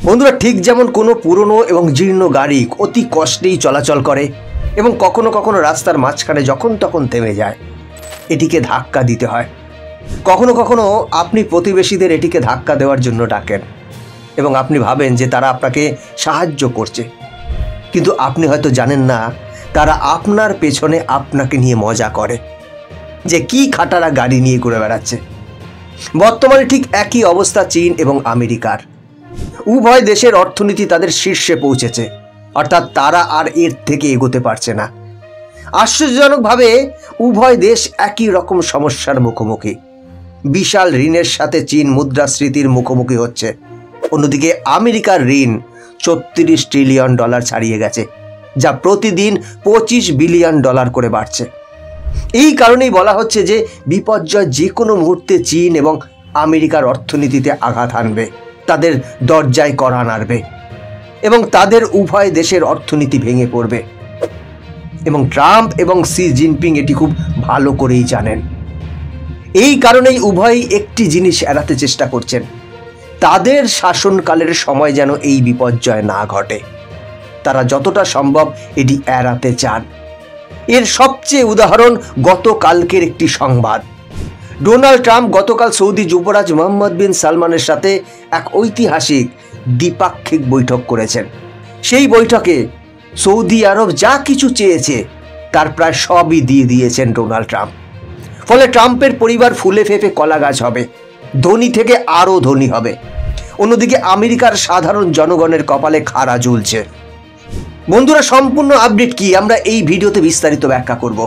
বন্ধুরা, ঠিক যেমন কোনো পুরনো এবং জীর্ণ গাড়ি অতি কষ্টেই চলাচল করে এবং কখনো কখনো রাস্তার মাঝখানে যখন তখন থেমে যায়, এটিকে ধাক্কা দিতে হয়। কখনো কখনো আপনি প্রতিবেশীদের এটিকে ধাক্কা দেওয়ার জন্য ডাকেন এবং আপনি ভাবেন যে তারা আপনাকে সাহায্য করছে, কিন্তু আপনি হয়তো জানেন না তারা আপনার পেছনে আপনাকে নিয়ে মজা করে, যে কি খাটারা গাড়ি নিয়ে ঘুরে বেড়াচ্ছে। বর্তমানে ঠিক একই অবস্থা চীন এবং আমেরিকার। উভয় দেশের অর্থনীতি তাদের শীর্ষে পৌঁছেছে, অর্থাৎ তারা আর এর থেকে এগোতে পারছে না। আশ্চর্যজনকভাবে উভয় দেশ একই রকম সমস্যার মুখোমুখি। বিশাল ঋণের সাথে চীন মুদ্রাস্ফীতির মুখোমুখি হচ্ছে। অন্যদিকে আমেরিকার ঋণ $36 ট্রিলিয়ন ছাড়িয়ে গেছে, যা প্রতিদিন $25 বিলিয়ন করে বাড়ছে। এই কারণেই বলা হচ্ছে যে বিপর্যয় যে কোনো মুহূর্তে চীন এবং আমেরিকার অর্থনীতিতে আঘাত আনবে, তাদের দরজায় কড়া নাড়বে এবং তাদের উভয় দেশের অর্থনীতি ভেঙে পড়বে। এবং ট্রাম্প এবং শি জিনপিং এটি খুব ভালো করেই জানেন। এই কারণেই উভয়ই একটি জিনিস এড়াতে চেষ্টা করছেন, তাদের শাসনকালের সময় যেন এই বিপর্যয় না ঘটে। তারা যতটা সম্ভব এটি এড়াতে চান। এর সবচেয়ে উদাহরণ গতকালকের একটি সংবাদ। ডোনাল্ড ট্রাম্প গতকাল সৌদি যুবরাজ মোহাম্মদ বিন সালমানের সাথে এক ঐতিহাসিক দ্বিপাক্ষিক বৈঠক করেছেন। সেই বৈঠকে সৌদি আরব যা কিছু চেয়েছে তার প্রায় সবই দিয়ে দিয়েছেন ডোনাল্ড ট্রাম্প। ফলে ট্রাম্পের পরিবার ফুলে ফেঁপে কলা গাছ হবে, ধনী থেকে আরও ধনী হবে। অন্যদিকে আমেরিকার সাধারণ জনগণের কপালে খাড়া ঝুলছে। বন্ধুরা, সম্পূর্ণ আপডেট কি আমরা এই ভিডিওতে বিস্তারিত ব্যাখ্যা করব।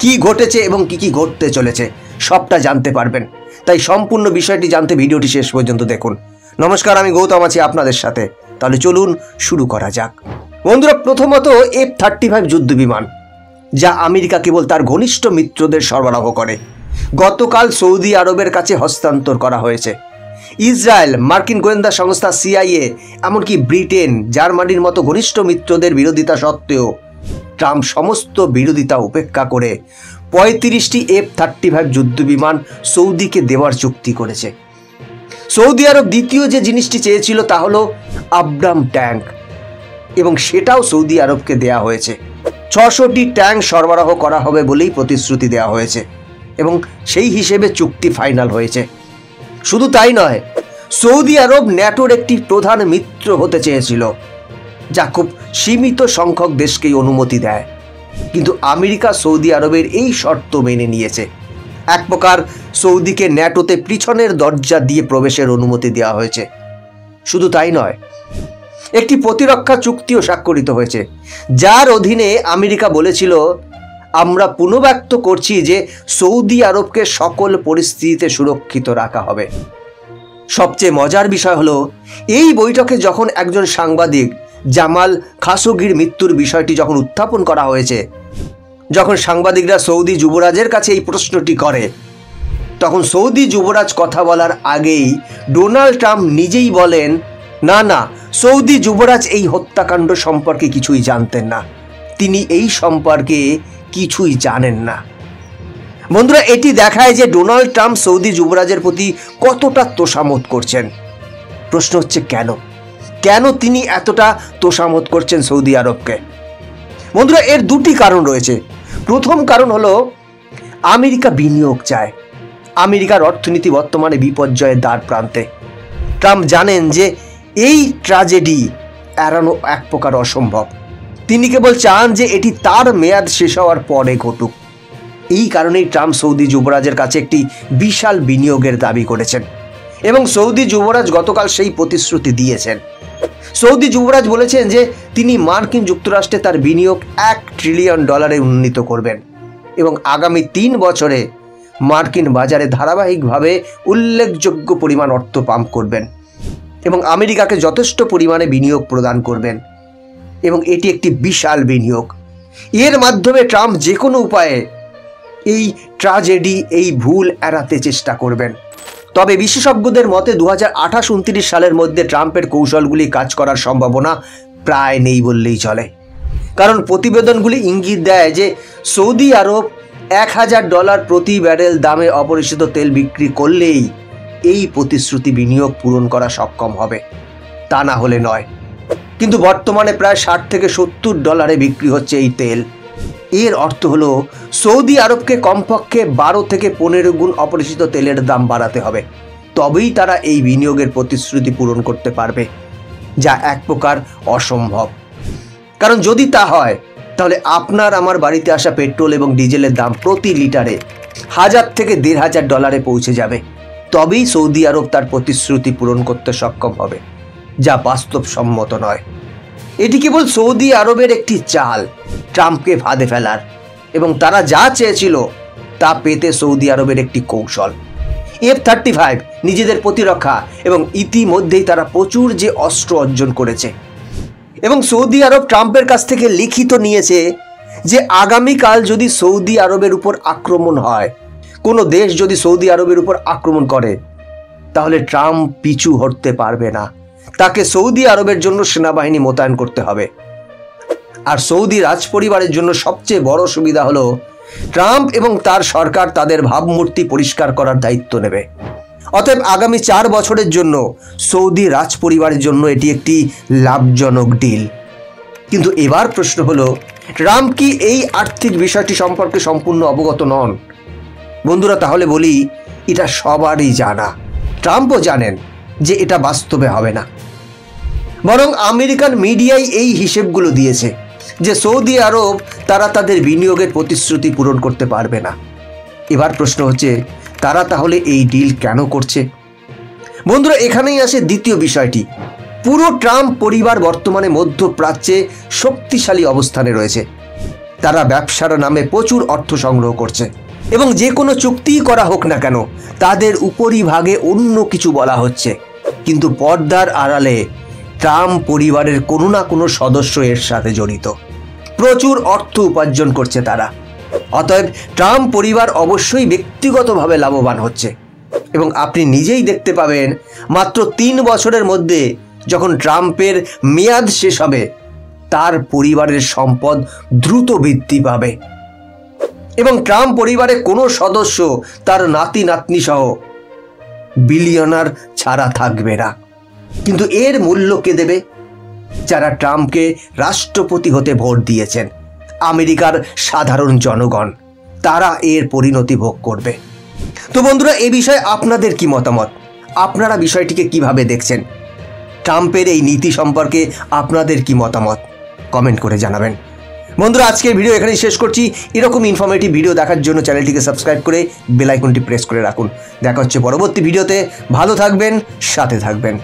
কি ঘটেছে এবং কি ঘটতে চলেছে সবটা জানতে পারবেন। তাই সম্পূর্ণ বিষয়টি জানতে ভিডিওটি শেষ পর্যন্ত দেখুন। নমস্কার, আমি গৌতম আছি আপনাদের সাথে। তাহলে চলুন শুরু করা যাক। বন্ধুরা, প্রথমত F-35 যুদ্ধ বিমান, যা আমেরিকা কেবল তার ঘনিষ্ঠ মিত্রদের সরবরাহ করে, গতকাল সৌদি আরবের কাছে হস্তান্তর করা হয়েছে। ইসরায়েল, মার্কিন গোয়েন্দা সংস্থা CIA, এমনকি ব্রিটেন, জার্মানির মতো ঘনিষ্ঠ মিত্রদের বিরোধিতা সত্ত্বেও ট্রাম্প সমস্ত বিরোধিতা উপেক্ষা করে 35টি F-35 যুদ্ধ বিমান সৌদিকে দেওয়ার চুক্তি করেছে। সৌদি আরব দ্বিতীয় যে জিনিসটি চেয়েছিল তা হলো আব্রাম ট্যাঙ্ক, এবং সেটাও সৌদি আরবকে দেয়া হয়েছে। 600টি ট্যাঙ্ক সরবরাহ করা হবে বলেই প্রতিশ্রুতি দেওয়া হয়েছে এবং সেই হিসেবে চুক্তি ফাইনাল হয়েছে। শুধু তাই নয়, সৌদি আরব ন্যাটোর একটি প্রধান মিত্র হতে চেয়েছিল, যা খুব সীমিত সংখ্যক দেশকেই অনুমতি দেয়, কিন্তু আমেরিকা সৌদি আরবের এই শর্ত মেনে নিয়েছে। এক প্রকার সৌদিকে ন্যাটোতে পিছনের দরজা দিয়ে প্রবেশের অনুমতি দেওয়া হয়েছে। শুধু তাই নয়, একটি প্রতিরক্ষা চুক্তিও স্বাক্ষরিত হয়েছে, যার অধীনে আমেরিকা বলেছিল, আমরা পুনর্ব্যক্ত করছি যে সৌদি আরবকে সকল পরিস্থিতিতে সুরক্ষিত রাখা হবে। সবচেয়ে মজার বিষয় হলো, এই বৈঠকে যখন একজন সাংবাদিক জামাল খাশোগির মৃত্যুর বিষয়টি যখন উত্থাপন করা হয়েছে, যখন সাংবাদিকরা সৌদি যুবরাজের কাছে এই প্রশ্নটি করে, তখন সৌদি যুবরাজ কথা বলার আগেই ডোনাল্ড ট্রাম্প নিজেই বলেন, না, সৌদি যুবরাজ এই হত্যাকাণ্ড সম্পর্কে কিছুই জানতেন না, তিনি এই সম্পর্কে কিছুই জানেন না। বন্ধুরা, এটি দেখায় যে ডোনাল্ড ট্রাম্প সৌদি যুবরাজের প্রতি কতটা তোষামোদ করছেন। প্রশ্ন হচ্ছে কেন তিনি এতটা তোষামোদ করছেন সৌদি আরবকে? বন্ধুরা, এর দুটি কারণ রয়েছে। প্রথম কারণ হলো আমেরিকা বিনিয়োগ চায়। আমেরিকার অর্থনীতি বর্তমানে বিপর্যয়ের দ্বার প্রান্তে। ট্রাম্প জানেন যে এই ট্র্যাজেডি এড়ানো এক প্রকার অসম্ভব। তিনি কেবল চান যে এটি তার মেয়াদ শেষ হওয়ার পরে ঘটুক। এই কারণেই ট্রাম্প সৌদি যুবরাজের কাছে একটি বিশাল বিনিয়োগের দাবি করেছেন এবং সৌদি যুবরাজ গতকাল সেই প্রতিশ্রুতি দিয়েছেন। সৌদি যুবরাজ বলেছেন যে তিনি মার্কিন যুক্তরাষ্ট্রে তার বিনিয়োগ $1 ট্রিলিয়ন উন্নীত করবেন এবং আগামী 3 বছরে মার্কিন বাজারে ধারাবাহিকভাবে উল্লেখযোগ্য পরিমাণ অর্থ পাম্প করবেন এবং আমেরিকাকে যথেষ্ট পরিমাণে বিনিয়োগ প্রদান করবেন। এবং এটি একটি বিশাল বিনিয়োগ। এর মাধ্যমে ট্রাম্প যে কোনো উপায়ে এই ট্র্যাজেডি, এই ভুল এড়াতে চেষ্টা করবেন। তবে বিশেষজ্ঞদের মতে 2028-29 সালের মধ্যে ট্রাম্পের কৌশলগুলি কাজ করার সম্ভাবনা প্রায় নেই বললেই চলে, কারণ প্রতিবেদনগুলি ইঙ্গিত দেয় যে সৌদি আরব $1000 প্রতি ব্যারেল দামে অপরিশোধিত তেল বিক্রি করলেই এই প্রতিশ্রুতি বিনিয়োগ পূরণ করা সক্ষম হবে। তা না হলে নয়। কিন্তু বর্তমানে প্রায় $60 থেকে $70 বিক্রি হচ্ছে এই তেল। এর অর্থ হলো সৌদি আরবকে কমপক্ষে 12 থেকে 15 গুণ অপরিশোধিত তেলের দাম বাড়াতে হবে, তবেই তারা এই বিনিয়োগের প্রতিশ্রুতি পূরণ করতে পারবে, যা এক প্রকার অসম্ভব। কারণ যদি তা হয় তাহলে আপনার আমার বাড়িতে আসা পেট্রোল এবং ডিজেলের দাম প্রতি লিটারে $1000 থেকে $1500 পৌঁছে যাবে। তবেই সৌদি আরব তার প্রতিশ্রুতি পূরণ করতে সক্ষম হবে, যা বাস্তবসম্মত নয়। এটি কেবল সৌদি আরবের একটি চাল ট্রাম্পকে ফাঁদে ফেলার, এবং তারা যা চেয়েছিল তা পেতে সৌদি আরবের একটি কৌশল। F-35 নিজেদের প্রতিরক্ষা, এবং ইতিমধ্যেই তারা প্রচুর যে অস্ত্র অর্জন করেছে। এবং সৌদি আরব ট্রাম্পের কাছ থেকে লিখিত নিয়েছে যে আগামীকাল যদি সৌদি আরবের উপর আক্রমণ হয়, কোনো দেশ যদি সৌদি আরবের উপর আক্রমণ করে, তাহলে ট্রাম্প পিছু হটতে পারবে না। তাকে সৌদি আরবের জন্য সেনাবাহিনী মোতায়েন করতে হবে। আর সৌদি রাজপরিবারের জন্য সবচেয়ে বড় সুবিধা হলো ট্রাম্প এবং তার সরকার তাদের ভাবমূর্তি পরিষ্কার করার দায়িত্ব নেবে। অতএব আগামী 4 বছরের জন্য সৌদি রাজপরিবারের জন্য এটি একটি লাভজনক ডিল। কিন্তু এবার প্রশ্ন হলো, ট্রাম্প কি এই আর্থিক বিষয়টি সম্পর্কে সম্পূর্ণ অবগত নন? বন্ধুরা, তাহলে বলি, এটা সবারই জানা। ট্রাম্পও জানেন যে এটা বাস্তবে হবে না। বরং আমেরিকান মিডিয়ায় এই হিসেবগুলো দিয়েছে যে সৌদি আরব তারা তাদের বিনিয়োগের প্রতিশ্রুতি পূরণ করতে পারবে না। এবার প্রশ্ন হচ্ছে, তারা তাহলে এই ডিল কেন করছে? বন্ধুরা, এখানেই আসে দ্বিতীয় বিষয়টি। পুরো ট্রাম্প পরিবার বর্তমানে মধ্যপ্রাচ্যে শক্তিশালী অবস্থানে রয়েছে। তারা ব্যবসার নামে প্রচুর অর্থ সংগ্রহ করছে, এবং যে কোনো চুক্তিই করা হোক না কেন তাদের উপরিভাগে অন্য কিছু বলা হচ্ছে। কিন্তু পর্দার আড়ালে ট্রাম্প পরিবারের কোনো না কোনো সদস্য এর সাথে জড়িত। প্রচুর অর্থ উপার্জন করছে তারা। অতএব ট্রাম্প পরিবার অবশ্যই ব্যক্তিগতভাবে লাভবান হচ্ছে। এবং আপনি নিজেই দেখতে পাবেন, মাত্র 3 বছরের মধ্যে যখন ট্রাম্পের মেয়াদ শেষ হবে, তার পরিবারের সম্পদ দ্রুত বৃদ্ধি পাবে, এবং ট্রাম্প পরিবারের কোনো সদস্য তার নাতি নাতনি সহ বিলিয়নার ছাড়া থাকবে না। কিন্তু এর মূল্য কে দেবে? যারা ট্রাম্পকে রাষ্ট্রপতি হতে ভোট দিয়েছেন, আমেরিকার সাধারণ জনগণ। তারা এর পরিণতি ভোগ করবে। তো বন্ধুরা, এই বিষয়ে আপনাদের কি মতামত? আপনারা বিষয়টিকে কিভাবে দেখছেন? ট্রাম্পের এই নীতি সম্পর্কে আপনাদের কি মতামত? কমেন্ট করে জানাবেন। বন্ধুরা, আজকের ভিডিও এখানেই শেষ করছি। এরকম ইনফরমেটিভ ভিডিও দেখার জন্য চ্যানেলটিকে সাবস্ক্রাইব করে বেল আইকনটি প্রেস করে রাখুন। দেখা হচ্ছে পরবর্তী ভিডিওতে। ভালো থাকবেন, সাথে থাকবেন।